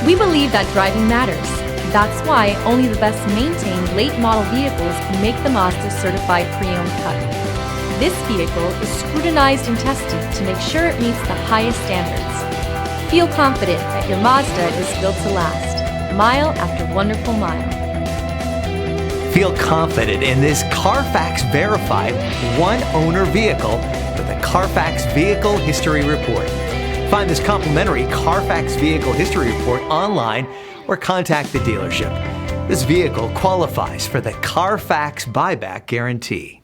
We believe that driving matters. That's why only the best maintained late model vehicles can make the Mazda Certified Pre-Owned cut. This vehicle is scrutinized and tested to make sure it meets the highest standards. Feel confident that your Mazda is built to last, mile after wonderful mile. Feel confident in this Carfax verified one-owner vehicle with a Carfax Vehicle History Report. Find this complimentary Carfax Vehicle History Report online or contact the dealership. This vehicle qualifies for the Carfax Buyback Guarantee.